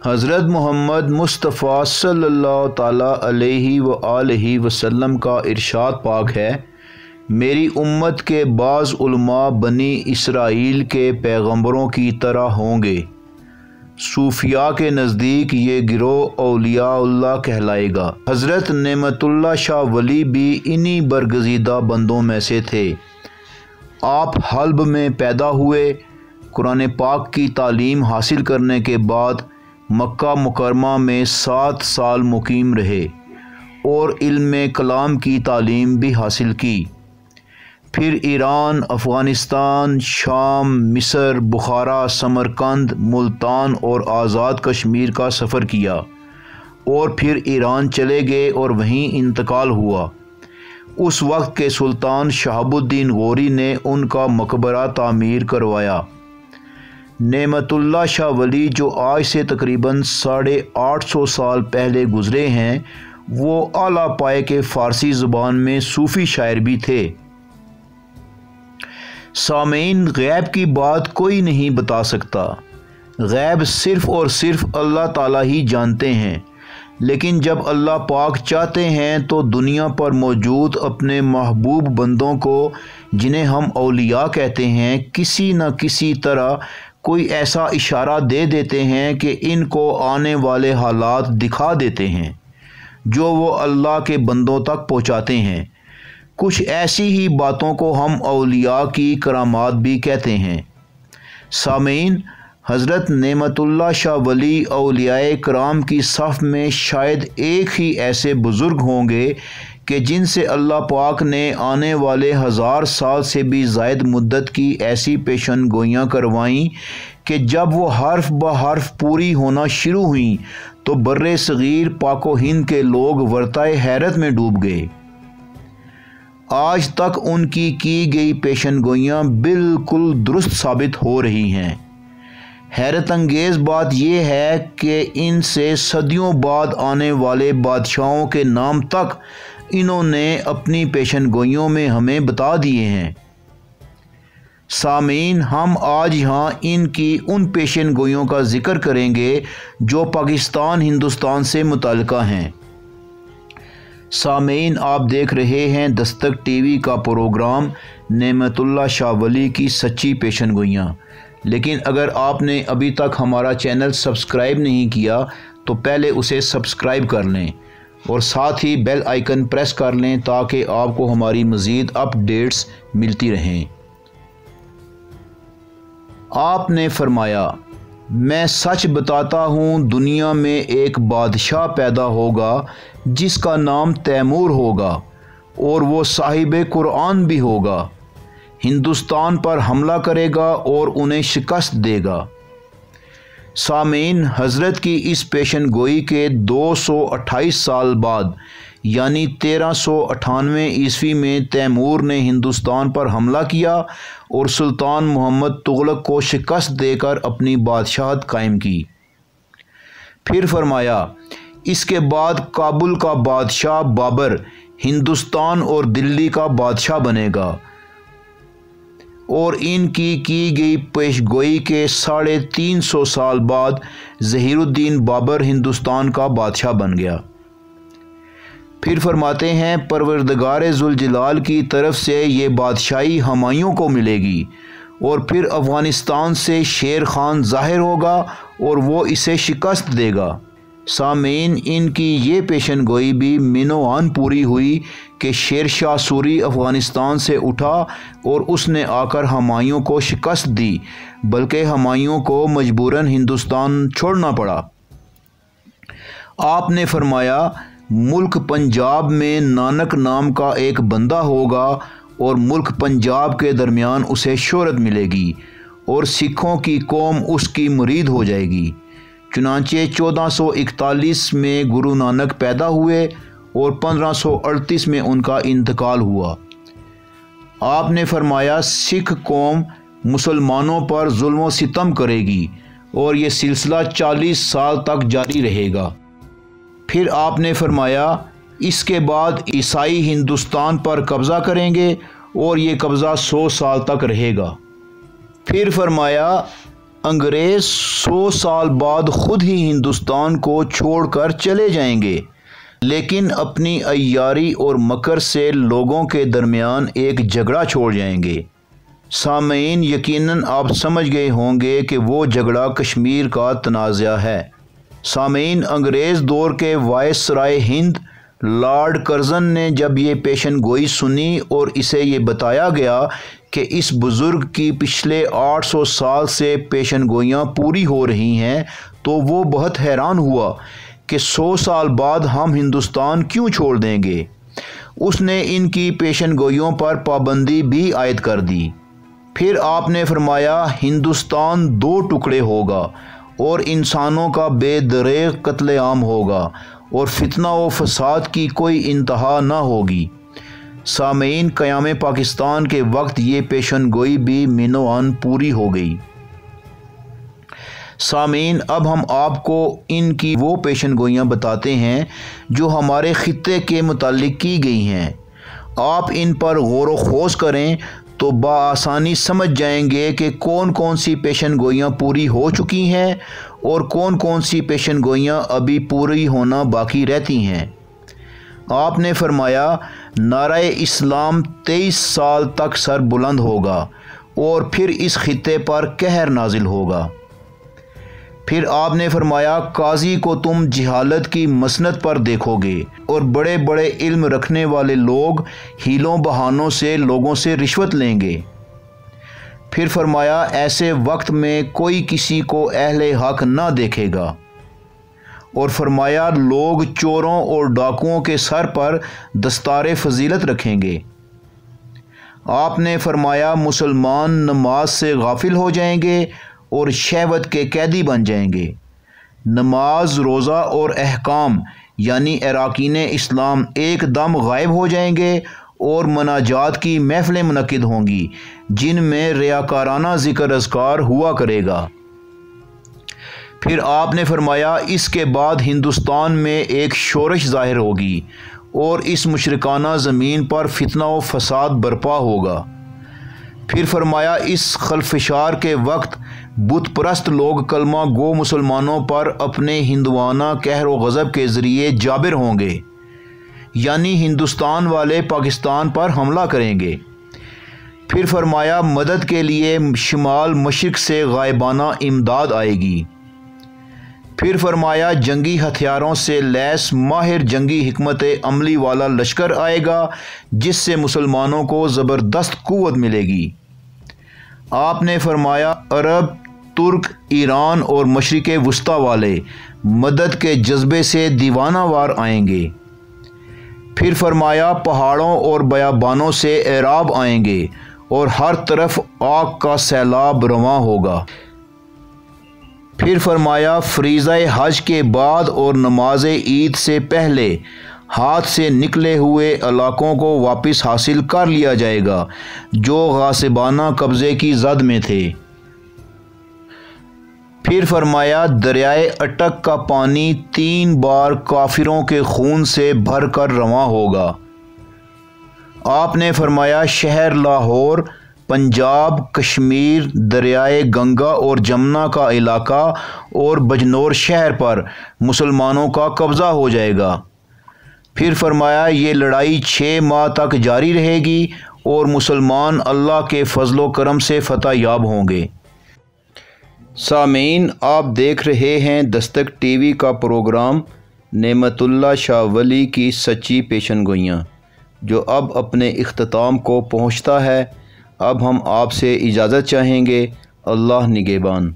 حضرت محمد مصطفیٰ صلی اللہ تعالیٰ علیہ وآلہ وسلم کا ارشاد پاک ہے، میری امت کے بعض علماء بنی اسرائیل کے پیغمبروں کی طرح ہوں گے۔ صوفیاء کے نزدیک یہ گروہ اولیاء اللہ کہلائے گا۔ حضرت نعمت اللہ شاہ ولی بھی انہی برگزیدہ بندوں میں سے تھے۔ آپ حلب میں پیدا ہوئے، قرآن پاک کی تعلیم حاصل کرنے کے بعد مکہ مکرمہ میں 7 سال مقیم رہے اور علم کلام کی تعلیم بھی حاصل کی۔ پھر ایران، افغانستان، شام، مصر، بخارا، سمرقند، ملتان اور آزاد کشمیر کا سفر کیا اور پھر ایران چلے گئے اور وہیں انتقال ہوا۔ اس وقت کے سلطان شہاب الدین غوری نے ان کا مقبرہ تعمیر کروایا۔ نعمت اللہ شاہ ولی جو آج سے تقریباً 850 سال پہلے گزرے ہیں، وہ اعلیٰ پائے کے فارسی زبان میں صوفی شاعر بھی تھے۔ سامعین، غیب کی بات کوئی نہیں بتا سکتا، غیب صرف اور صرف اللہ تعالیٰ ہی جانتے ہیں، لیکن جب اللہ پاک چاہتے ہیں تو دنیا پر موجود اپنے محبوب بندوں کو، جنہیں ہم اولیاء کہتے ہیں، کسی نہ کسی طرح کوئی ایسا اشارہ دے دیتے ہیں کہ ان کو آنے والے حالات دکھا دیتے ہیں جو وہ اللہ کے بندوں تک پہنچاتے ہیں۔ کچھ ایسی ہی باتوں کو ہم اولیاء کی کرامات بھی کہتے ہیں۔ سامعین، حضرت نعمت اللہ شاہ ولی اولیاء کرام کی صف میں شاید ایک ہی ایسے بزرگ ہوں گے کہ جن سے اللہ پاک نے آنے والے 1000 سال سے بھی زائد مدت کی ایسی پیشن گوئیاں کروائیں کہ جب وہ حرف بحرف پوری ہونا شروع ہوئیں تو بر صغیر پاک و ہند کے لوگ ورطۂ حیرت میں ڈوب گئے۔ آج تک ان کی گئی پیشن گوئیاں بالکل درست ثابت ہو رہی ہیں۔ حیرت انگیز بات یہ ہے کہ ان سے صدیوں بعد آنے والے بادشاہوں کے نام تک انہوں نے اپنی پیشن گوئیوں میں ہمیں بتا دیے ہیں۔ سامعین، ہم آج یہاں ان کی ان پیشن گوئیوں کا ذکر کریں گے جو پاکستان ہندوستان سے متعلقہ ہیں۔ سامعین، آپ دیکھ رہے ہیں دستک ٹی وی کا پروگرام نعمت اللہ شاہ ولی کی سچی پیشن گوئیاں۔ لیکن اگر آپ نے ابھی تک ہمارا چینل سبسکرائب نہیں کیا تو پہلے اسے سبسکرائب کر لیں اور ساتھ ہی بیل آئیکن پریس کر لیں تاکہ آپ کو ہماری مزید اپ ڈیٹس ملتی رہیں۔ آپ نے فرمایا، میں سچ بتاتا ہوں، دنیا میں ایک بادشاہ پیدا ہوگا جس کا نام تیمور ہوگا اور وہ صاحب قرآن بھی ہوگا۔ ہندوستان پر حملہ کرے گا اور انہیں شکست دے گا۔ سامعین، حضرت کی اس پیشن گوئی کے 228 سال بعد یعنی 1398 عیسوی میں تیمور نے ہندوستان پر حملہ کیا اور سلطان محمد تغلق کو شکست دے کر اپنی بادشاہت قائم کی۔ پھر فرمایا، اس کے بعد کابل کا بادشاہ بابر ہندوستان اور دلی کا بادشاہ بنے گا، اور ان کی گئی پیش گوئی کے 350 سال بعد ظہیر الدین بابر ہندوستان کا بادشاہ بن گیا۔ پھر فرماتے ہیں، پروردگار ذوالجلال کی طرف سے یہ بادشاہی ہمایوں کو ملے گی اور پھر افغانستان سے شیر خان ظاہر ہوگا اور وہ اسے شکست دے گا۔ سامعین، ان کی یہ پیشن گوئی بھی مینوان پوری ہوئی کہ شیر شاہ سوری افغانستان سے اٹھا اور اس نے آ کر ہمایوں کو شکست دی، بلکہ ہمایوں کو مجبوراً ہندوستان چھوڑنا پڑا۔ آپ نے فرمایا، ملک پنجاب میں نانک نام کا ایک بندہ ہوگا اور ملک پنجاب کے درمیان اسے شہرت ملے گی اور سکھوں کی قوم اس کی مرید ہو جائے گی۔ چنانچہ 1441 میں گرو نانک پیدا ہوئے اور 1538 میں ان کا انتقال ہوا۔ آپ نے فرمایا، سکھ قوم مسلمانوں پر ظلم و ستم کرے گی اور یہ سلسلہ 40 سال تک جاری رہے گا۔ پھر آپ نے فرمایا، اس کے بعد عیسائی ہندوستان پر قبضہ کریں گے اور یہ قبضہ 100 سال تک رہے گا۔ پھر فرمایا، انگریز 100 سال بعد خود ہی ہندوستان کو چھوڑ کر چلے جائیں گے، لیکن اپنی عیاری اور مکر سے لوگوں کے درمیان ایک جھگڑا چھوڑ جائیں گے۔ سامعین، یقیناً آپ سمجھ گئے ہوں گے کہ وہ جھگڑا کشمیر کا تنازع ہے۔ سامعین، انگریز دور کے وائسرائے ہند لارڈ کرزن نے جب یہ پیشن گوئی سنی اور اسے یہ بتایا گیا کہ اس بزرگ کی پچھلے 800 سال سے پیشن گوئیاں پوری ہو رہی ہیں، تو وہ بہت حیران ہوا کہ 100 سال بعد ہم ہندوستان کیوں چھوڑ دیں گے۔ اس نے ان کی پیشن گوئیوں پر پابندی بھی عائد کر دی۔ پھر آپ نے فرمایا، ہندوستان 2 ٹکڑے ہوگا اور انسانوں کا بے دریغ قتل عام ہوگا اور فتنہ و فساد کی کوئی انتہا نہ ہوگی۔ سامعین، قیام پاکستان کے وقت یہ پیشن گوئی بھی مینوان پوری ہو گئی۔ سامعین، اب ہم آپ کو ان کی وہ پیشن گوئیاں بتاتے ہیں جو ہمارے خطے کے متعلق کی گئی ہیں۔ آپ ان پر غور و خوض کریں تو بآسانی سمجھ جائیں گے کہ کون کون سی پیشن گوئیاں پوری ہو چکی ہیں اور کون کون سی پیشن گوئیاں ابھی پوری ہونا باقی رہتی ہیں۔ آپ نے فرمایا، نعرہ اسلام 23 سال تک سر بلند ہوگا اور پھر اس خطے پر قہر نازل ہوگا۔ پھر آپ نے فرمایا، قاضی کو تم جہالت کی مسنت پر دیکھو گے اور بڑے بڑے علم رکھنے والے لوگ ہیلوں بہانوں سے لوگوں سے رشوت لیں گے۔ پھر فرمایا، ایسے وقت میں کوئی کسی کو اہل حق نہ دیکھے گا۔ اور فرمایا، لوگ چوروں اور ڈاکوؤں کے سر پر دستار فضیلت رکھیں گے۔ آپ نے فرمایا، مسلمان نماز سے غافل ہو جائیں گے اور شہوت کے قیدی بن جائیں گے۔ نماز، روزہ اور احکام یعنی اراکین اسلام ایک دم غائب ہو جائیں گے اور مناجات کی محفلیں منعقد ہوں گی جن میں ریاکارانہ ذکر اذکار ہوا کرے گا۔ پھر آپ نے فرمایا، اس کے بعد ہندوستان میں ایک شورش ظاہر ہوگی اور اس مشرکانہ زمین پر فتنہ و فساد برپا ہوگا۔ پھر فرمایا، اس خلفشار کے وقت بت پرست لوگ کلمہ گو مسلمانوں پر اپنے ہندوانہ قہر و غضب کے ذریعے جابر ہوں گے، یعنی ہندوستان والے پاکستان پر حملہ کریں گے۔ پھر فرمایا، مدد کے لیے شمال مشرق سے غائبانہ امداد آئے گی۔ پھر فرمایا، جنگی ہتھیاروں سے لیس ماہر جنگی حکمت عملی والا لشکر آئے گا جس سے مسلمانوں کو زبردست قوت ملے گی۔ آپ نے فرمایا، عرب، ترک، ایران اور مشرق وسطیٰ والے مدد کے جذبے سے دیوانہ وار آئیں گے۔ پھر فرمایا، پہاڑوں اور بیابانوں سے اعراب آئیں گے اور ہر طرف آگ کا سیلاب رواں ہوگا۔ پھر فرمایا، فریضہ حج کے بعد اور نماز عید سے پہلے ہاتھ سے نکلے ہوئے علاقوں کو واپس حاصل کر لیا جائے گا جو غاصبانہ قبضے کی زد میں تھے۔ پھر فرمایا، دریائے اٹک کا پانی 3 بار کافروں کے خون سے بھر کر رواں ہوگا۔ آپ نے فرمایا، شہر لاہور، پنجاب، کشمیر، دریائے گنگا اور جمنا کا علاقہ اور بجنور شہر پر مسلمانوں کا قبضہ ہو جائے گا۔ پھر فرمایا، یہ لڑائی 6 ماہ تک جاری رہے گی اور مسلمان اللہ کے فضل و کرم سے فتح یاب ہوں گے۔ سامعین، آپ دیکھ رہے ہیں دستک ٹی وی کا پروگرام نعمت اللہ شاہ ولی کی سچی پیشن گوئیاں، جو اب اپنے اختتام کو پہنچتا ہے۔ اب ہم آپ سے اجازت چاہیں گے۔ اللہ نگہبان۔